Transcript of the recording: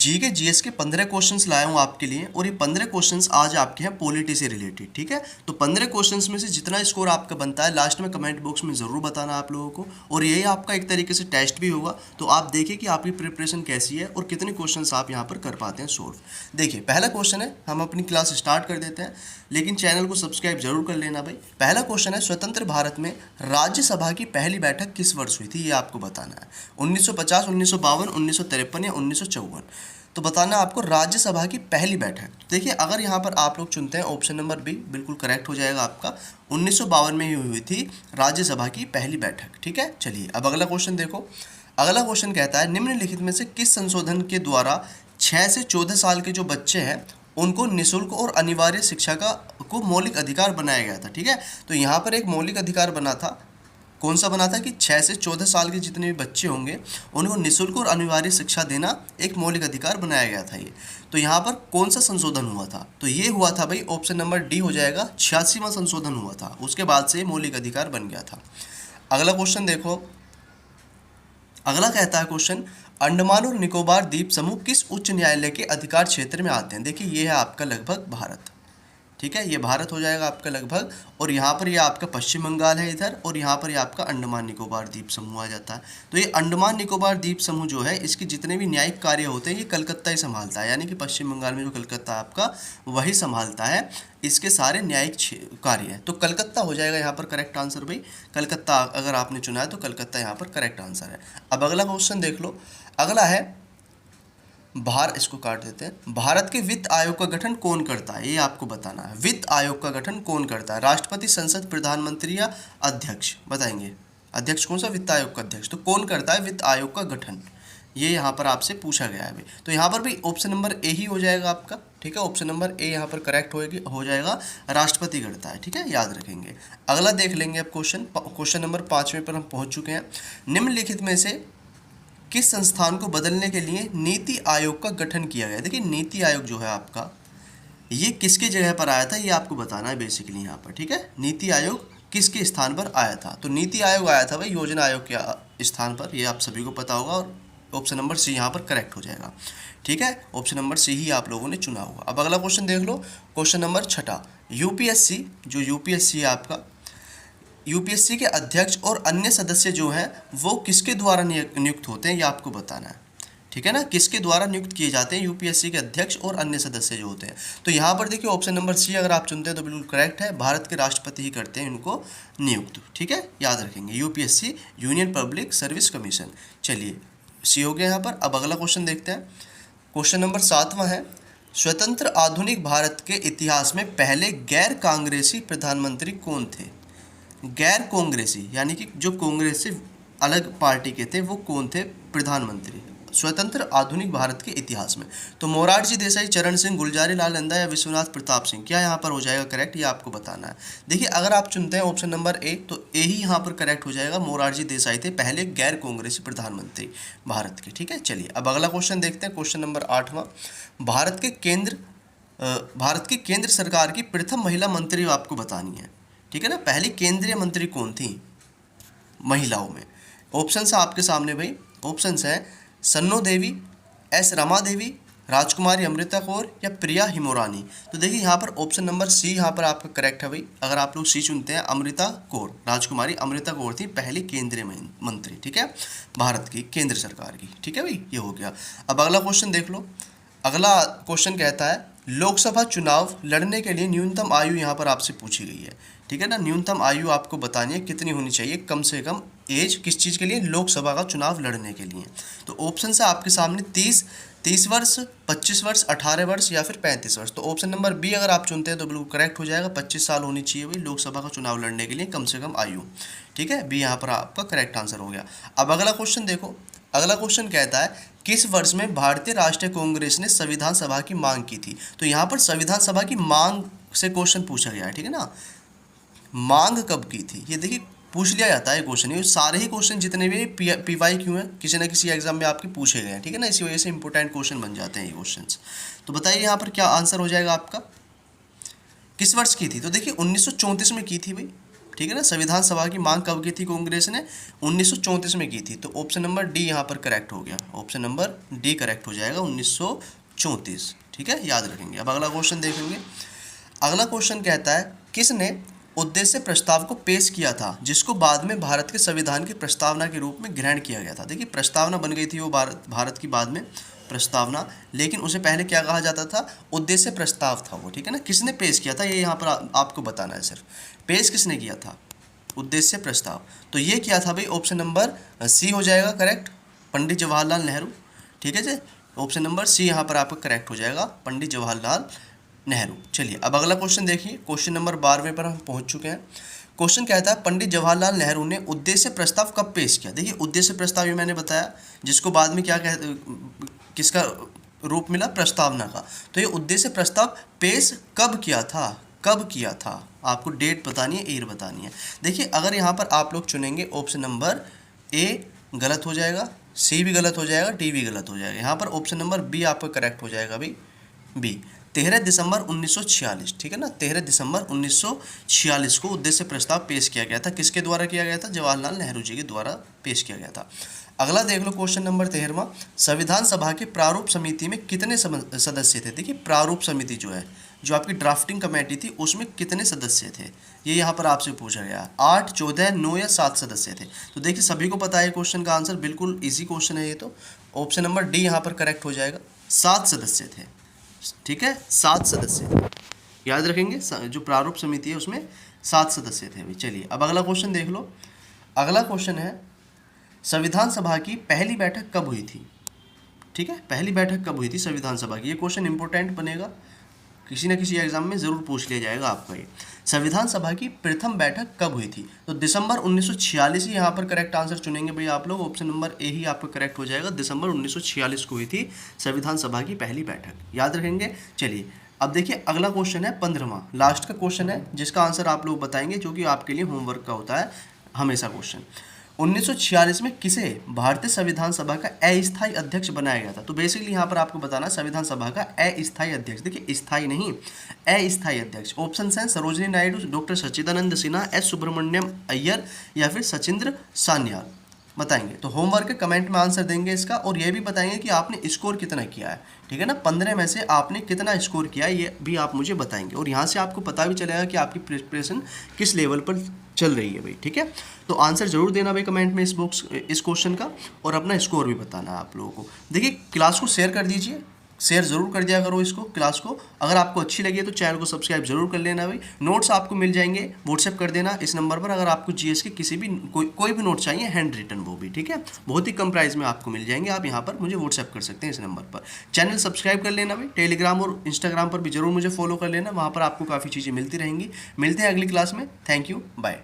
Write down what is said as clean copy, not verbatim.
जी के जीएस के 15 क्वेश्चंस लाया हूँ आपके लिए, और ये 15 क्वेश्चंस आज आपके हैं पॉलिटी से रिलेटेड। ठीक है, तो 15 क्वेश्चंस में से जितना स्कोर आपका बनता है लास्ट में कमेंट बॉक्स में ज़रूर बताना आप लोगों को, और यही आपका एक तरीके से टेस्ट भी होगा। तो आप देखिए कि आपकी प्रिपरेशन कैसी है और कितने क्वेश्चंस आप यहाँ पर कर पाते हैं सोल्व। देखिए पहला क्वेश्चन है, हम अपनी क्लास स्टार्ट कर देते हैं, लेकिन चैनल को सब्सक्राइब जरूर कर लेना भाई। पहला क्वेश्चन है, स्वतंत्र भारत में राज्यसभा की पहली बैठक किस वर्ष हुई थी, ये आपको बताना है। 1950, 1952, 1953 या 1954। तो बताना आपको राज्यसभा की पहली बैठक। देखिए अगर यहाँ पर आप लोग चुनते हैं ऑप्शन नंबर बी, बिल्कुल करेक्ट हो जाएगा आपका। 1952 में ही हुई थी राज्यसभा की पहली बैठक। ठीक है, चलिए अब अगला क्वेश्चन देखो। अगला क्वेश्चन कहता है, निम्नलिखित में से किस संशोधन के द्वारा 6 से 14 साल के जो बच्चे हैं उनको निःशुल्क और अनिवार्य शिक्षा को मौलिक अधिकार बनाया गया था। ठीक है, तो यहाँ पर एक मौलिक अधिकार बना था, कौन सा बना था कि 6 से 14 साल के जितने भी बच्चे होंगे उनको निःशुल्क और अनिवार्य शिक्षा देना एक मौलिक अधिकार बनाया गया था ये। तो यहाँ पर कौन सा संशोधन हुआ था, तो ये हुआ था भाई ऑप्शन नंबर डी हो जाएगा, 86वां संशोधन हुआ था, उसके बाद से मौलिक अधिकार बन गया था। अगला क्वेश्चन देखो। अगला कहता है क्वेश्चन, अंडमान और निकोबार द्वीप समूह किस उच्च न्यायालय के अधिकार क्षेत्र में आते हैं। देखिए ये है आपका लगभग भारत। ठीक है, ये भारत हो जाएगा आपका लगभग, और यहाँ पर ये आपका पश्चिम बंगाल है इधर, और यहाँ पर ये आपका अंडमान निकोबार द्वीप समूह आ जाता है। तो ये अंडमान निकोबार द्वीप समूह जो है इसके जितने भी न्यायिक कार्य होते हैं ये कलकत्ता ही संभालता है, यानी कि पश्चिम बंगाल में जो कलकत्ता आपका वही संभालता है इसके सारे न्यायिक कार्य हैं। तो कलकत्ता हो जाएगा यहाँ पर करेक्ट आंसर भाई। कलकत्ता अगर आपने चुना है तो कलकत्ता यहाँ पर करेक्ट आंसर है। अब अगला क्वेश्चन देख लो। अगला है, इसको काट देते हैं। भारत के वित्त आयोग का गठन कौन करता है, ये आपको बताना है। वित्त आयोग का गठन कौन करता है, राष्ट्रपति, संसद, प्रधानमंत्री या अध्यक्ष, बताएंगे। अध्यक्ष कौन सा, वित्त आयोग का अध्यक्ष। तो कौन करता है वित्त आयोग का गठन, ये यहाँ पर आपसे पूछा गया है भाई। तो यहाँ पर भी ऑप्शन नंबर ए ही हो जाएगा आपका। ठीक है, ऑप्शन नंबर ए यहाँ पर करेक्ट हो जाएगा, राष्ट्रपति करता है। ठीक है, याद रखेंगे। अगला देख लेंगे अब क्वेश्चन नंबर 5वें पर हम पहुँच चुके हैं। निम्नलिखित में से किस संस्थान को बदलने के लिए नीति आयोग का गठन किया गया। देखिए नीति आयोग जो है आपका ये किसके जगह पर आया था, ये आपको बताना है बेसिकली यहाँ पर। ठीक है, नीति आयोग किसके स्थान पर आया था, तो नीति आयोग आया था भाई योजना आयोग के स्थान पर, ये आप सभी को पता होगा, और ऑप्शन नंबर सी यहाँ पर करेक्ट हो जाएगा। ठीक है, ऑप्शन नंबर सी ही आप लोगों ने चुना होगा। अब अगला क्वेश्चन देख लो, क्वेश्चन नंबर 6, यूपीएससी, जो यूपीएससी है आपका, यूपीएससी के अध्यक्ष और अन्य सदस्य जो हैं वो किसके द्वारा नियुक्त होते हैं, ये आपको बताना है। ठीक है ना, किसके द्वारा नियुक्त किए जाते हैं यूपीएससी के अध्यक्ष और अन्य सदस्य जो होते हैं। तो यहाँ पर देखिए ऑप्शन नंबर सी अगर आप चुनते हैं तो बिल्कुल करेक्ट है, भारत के राष्ट्रपति ही करते हैं इनको नियुक्त। ठीक है, याद रखेंगे, UPSC union public service commission. चलिए सी हो गया यहाँ पर। अब अगला क्वेश्चन देखते हैं, क्वेश्चन नंबर 7वां है, स्वतंत्र आधुनिक भारत के इतिहास में पहले गैर कांग्रेसी प्रधानमंत्री कौन थे। गैर कांग्रेसी यानी कि जो कांग्रेस से अलग पार्टी के थे वो कौन थे प्रधानमंत्री स्वतंत्र आधुनिक भारत के इतिहास में। तो मोरारजी देसाई, चरण सिंह, गुलजारी लाल नंदा या विश्वनाथ प्रताप सिंह, क्या यहाँ पर हो जाएगा करेक्ट, ये आपको बताना है। देखिए अगर आप चुनते हैं ऑप्शन नंबर ए तो ए ही यहाँ पर करेक्ट हो जाएगा, मोरारजी देसाई थे पहले गैर कांग्रेसी प्रधानमंत्री भारत के। ठीक है, चलिए अब अगला क्वेश्चन देखते हैं, क्वेश्चन नंबर 8वां। भारत की केंद्र सरकार की प्रथम महिला मंत्री आपको बतानी है। ठीक है ना, पहली केंद्रीय मंत्री कौन थी महिलाओं में। ऑप्शंस है आपके सामने भाई, ऑप्शंस हैं सन्नो देवी, एस रमा देवी, राजकुमारी अमृता कौर या प्रिया हिमोरानी। तो देखिए यहाँ पर ऑप्शन नंबर सी यहाँ पर आपका करेक्ट है भाई। अगर आप लोग सी चुनते हैं, अमृता कौर, राजकुमारी अमृता कौर थी पहली केंद्रीय मंत्री। ठीक है, भारत की केंद्र सरकार की। ठीक है भाई, ये हो गया। अब अगला क्वेश्चन देख लो। अगला क्वेश्चन कहता है, लोकसभा चुनाव लड़ने के लिए न्यूनतम आयु यहाँ पर आपसे पूछी गई है। ठीक है ना, न्यूनतम आयु आपको बतानी है कितनी होनी चाहिए, कम से कम एज किस चीज़ के लिए, लोकसभा का चुनाव लड़ने के लिए। तो ऑप्शन है आपके सामने 30 वर्ष, 25 वर्ष, 18 वर्ष या फिर 35 वर्ष। तो ऑप्शन नंबर बी अगर आप चुनते हैं तो बिल्कुल करेक्ट हो जाएगा, 25 साल होनी चाहिए भाई लोकसभा का चुनाव लड़ने के लिए कम से कम आयु। ठीक है, बी यहाँ पर आपका करेक्ट आंसर हो गया। अब अगला क्वेश्चन देखो। अगला क्वेश्चन कहता है, किस वर्ष में भारतीय राष्ट्रीय कांग्रेस ने संविधान सभा की मांग की थी। तो यहाँ पर संविधान सभा की मांग से क्वेश्चन पूछा गया है। ठीक है ना, मांग कब की थी ये देखिए पूछ लिया जाता है क्वेश्चन। ये सारे ही क्वेश्चन जितने भी पीवाई क्यों हैं किसी न किसी एग्जाम में आपके पूछे गए हैं। ठीक है ना, इसी वजह से इंपॉर्टेंट क्वेश्चन बन जाते हैं ये क्वेश्चंस। तो बताइए यहाँ पर क्या आंसर हो जाएगा आपका, किस वर्ष की थी। तो देखिए 1934 में की थी भाई, ठीक है ना। संविधान सभा की मांग कब की थी कांग्रेस ने? 1934 में की थी। तो ऑप्शन नंबर डी यहाँ पर करेक्ट हो गया, ऑप्शन नंबर डी करेक्ट हो जाएगा, 1934। ठीक है, याद रखेंगे। अब अगला क्वेश्चन देखेंगे। अगला क्वेश्चन कहता है किसने उद्देश्य प्रस्ताव को पेश किया था जिसको बाद में भारत के संविधान की प्रस्तावना के रूप में ग्रहण किया गया था। देखिए प्रस्तावना बन गई थी वो भारत की बाद में प्रस्तावना, लेकिन उसे पहले क्या कहा जाता था? उद्देश्य प्रस्ताव था वो। ठीक है ना। किसने पेश किया था ये यहाँ पर आपको बताना है सिर्फ, पेश किसने किया था? उद्देश्य प्रस्ताव। तो ये क्या था भाई? ऑप्शन नंबर सी हो जाएगा करेक्ट, पंडित जवाहरलाल नेहरू। ठीक है जी, ऑप्शन नंबर सी यहाँ पर आपका करेक्ट हो जाएगा, पंडित जवाहरलाल नेहरू। चलिए अब अगला क्वेश्चन देखिए, क्वेश्चन नंबर 12वें पर हम पहुंच चुके हैं। क्वेश्चन कहता है पंडित जवाहरलाल नेहरू ने उद्देश्य प्रस्ताव कब पेश किया? देखिए उद्देश्य प्रस्ताव ये मैंने बताया, जिसको बाद में क्या किसका रूप मिला? प्रस्तावना का। तो ये उद्देश्य प्रस्ताव पेश कब किया था? कब किया था? आपको डेट बतानी है, ईयर बतानी है। देखिए अगर यहाँ पर आप लोग चुनेंगे ऑप्शन नंबर ए गलत हो जाएगा, सी भी गलत हो जाएगा, डी भी गलत हो जाएगा। यहाँ पर ऑप्शन नंबर बी आपका करेक्ट हो जाएगा भाई, बी। 13 दिसंबर 1946। ठीक है ना, 13 दिसंबर 1946 को उद्देश्य प्रस्ताव पेश किया गया था। किसके द्वारा किया गया था? जवाहरलाल नेहरू जी के द्वारा पेश किया गया था। अगला देख लो क्वेश्चन नंबर 13वां। संविधान सभा के प्रारूप समिति में कितने सदस्य थे? देखिए प्रारूप समिति जो है, जो आपकी ड्राफ्टिंग कमेटी थी, उसमें कितने सदस्य थे? ये यहाँ पर आपसे पूछा गया। 8, 14, 9 या 7 सदस्य थे। तो देखिए सभी को पता है क्वेश्चन का आंसर, बिल्कुल इजी क्वेश्चन है ये। तो ऑप्शन नंबर डी यहाँ पर करेक्ट हो जाएगा, 7 सदस्य थे। ठीक है, 7 सदस्य थे, याद रखेंगे। जो प्रारूप समिति है उसमें 7 सदस्य थे भाई। चलिए अब अगला क्वेश्चन देख लो। अगला क्वेश्चन है संविधान सभा की पहली बैठक कब हुई थी? ठीक है, पहली बैठक कब हुई थी संविधान सभा की? ये क्वेश्चन इंपॉर्टेंट बनेगा, किसी न किसी एग्जाम में जरूर पूछ लिया जाएगा आपका ये। संविधान सभा की प्रथम बैठक कब हुई थी? तो दिसंबर 1946 ही यहाँ पर करेक्ट आंसर चुनेंगे भाई आप लोग। ऑप्शन नंबर ए ही आपका करेक्ट हो जाएगा, दिसंबर 1946 को हुई थी संविधान सभा की पहली बैठक, याद रखेंगे। चलिए अब देखिए अगला क्वेश्चन है 15वां, लास्ट का क्वेश्चन है, जिसका आंसर आप लोग बताएंगे, जो कि आपके लिए होमवर्क का होता है हमेशा क्वेश्चन। 1946 में किसे भारतीय संविधान सभा का अस्थायी अध्यक्ष बनाया गया था? तो बेसिकली यहाँ पर आपको बताना संविधान सभा का अस्थायी अध्यक्ष, देखिए स्थायी नहीं, अस्थायी अध्यक्ष। ऑप्शन है सरोजिनी नायडू, डॉक्टर सच्चिदानंद सिन्हा, एस सुब्रमण्यम अय्यर या फिर सचिंद्र सान्याल। बताएंगे तो होमवर्क के कमेंट में आंसर देंगे इसका, और ये भी बताएंगे कि आपने स्कोर कितना किया है। ठीक है ना, 15 में से आपने कितना स्कोर किया है ये भी आप मुझे बताएंगे, और यहाँ से आपको पता भी चलेगा कि आपकी प्रिपरेशन किस लेवल पर चल रही है भाई। ठीक है, तो आंसर जरूर देना भाई कमेंट में इस क्वेश्चन का, और अपना स्कोर भी बताना है आप लोगों को। देखिए क्लास को शेयर कर दीजिए, शेयर जरूर कर दिया करो इसको, क्लास को। अगर आपको अच्छी लगी है तो चैनल को सब्सक्राइब जरूर कर लेना भाई। नोट्स आपको मिल जाएंगे, व्हाट्सएप कर देना इस नंबर पर, अगर आपको जीएस के किसी भी कोई भी नोट चाहिए हैंड रिटन, वो भी ठीक है, बहुत ही कम प्राइस में आपको मिल जाएंगे। आप यहाँ पर मुझे व्हाट्सएप कर सकते हैं इस नंबर पर। चैनल सब्सक्राइब कर लेना भाई, टेलीग्राम और इंस्टाग्राम पर भी जरूर मुझे फॉलो कर लेना, वहाँ पर आपको काफ़ी चीज़ें मिलती रहेंगी। मिलते हैं अगली क्लास में, थैंक यू, बाय।